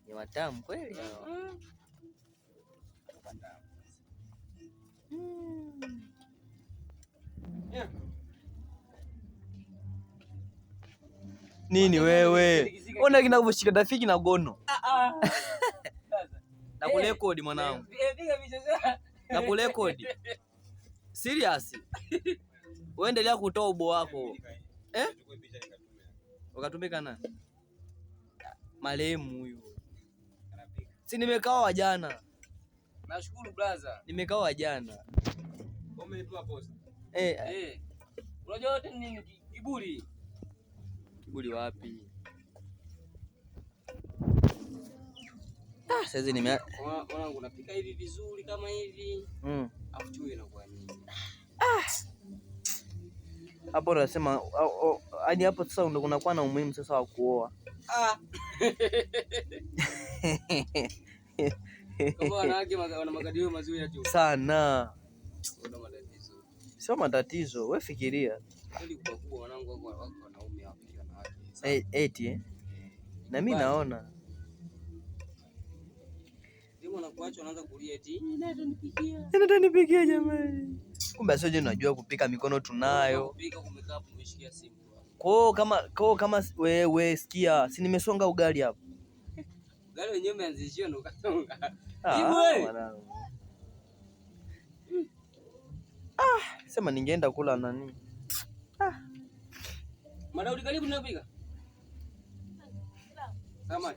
Ni watamu kweli. Nini wewe? Ona kinavyoshika rafiki na gono. Na kurekodi mwanangu. Na kurekodi. Serious. Wewe endelea kutoa ubo wako. Wakatumika na marehemu huyu. Si nimekaa wa jana. Nashukuru brother. Nimekaa wa jana. Umetoa post. Unajua yote nini kiburi? Kiburi wapi? Sasa mwanangu unapika hivi vizuri kama hivi. Afu tu inakuwa nini? Hapo unasema hadi hapo sasa ndio kunakuwa na umuhimu sasa wa kuoa. Kama wanawake wana magadio mazuri ya tu. Sana. Sio matatizo, wewe fikiria. Kweli kubwa wanangu wako wanaume hapo wanawake. Eti na mimi naona. Ndio anakuacha anaanza kulia eti Natanipikia jamani. Kumbe sio je unajua kupika mikono tunayo. Kupika kumekaa hapo umeshikia simu. Kama wewe sikia, si nimesonga ugali hapo. Ugali wenyewe umeanzishia ndo ukasonga. Mwanangu. Sema ningeenda kula nani? Madaudi karibu ninapika.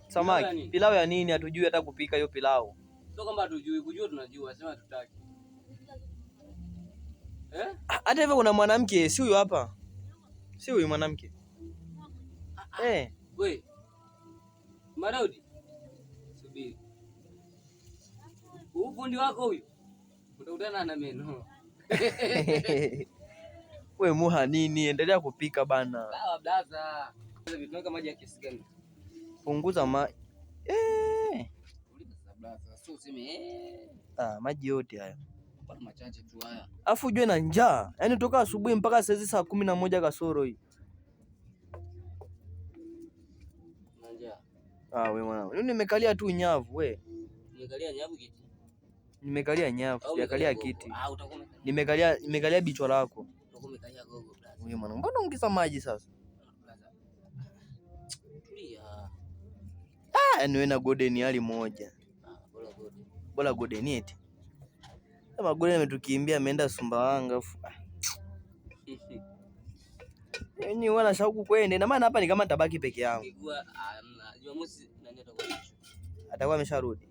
Samaki. Pilau ya nini? Hatujui hata kupika hiyo pilau. Sio kwamba hatujui, kujua tunajua, sema tutaki. Hata hivyo kuna mwanamke, si huyu hapa. Si huyu mwanamke. Wewe. Madaudi. Subiri. Ufundi wako huyu. Utakutana na meno. Wewe muha nini? Endelea kupika bana. Sawa blaza. Tunaweka maji ya kiasi gani? Punguza maji. Blaza, sio useme maji yote haya. Bado machache tu haya. Afu ujue na njaa. Yaani toka asubuhi mpaka saa hizi saa 11 kasoro hii. Na njaa. Wewe mwanangu. Nimekalia tu nyavu wewe. Nimekalia nyavu kiti. Nimekalia nyavu, sijakalia kiti. Utakuwa Nimekalia bichwa lako. Utakuwa umekalia gogo blaza. Wewe mwanangu, mbona ungisa maji sasa? Tulia. Yaani wewe na Golden hali moja. Bora Golden eti. Kama Golden ametukimbia ameenda Sumbawanga. Yaani wana shauku kwende na maana hapa ni kama tabaki peke yangu. Jumamosi nani atakuwa? Atakuwa amesharudi.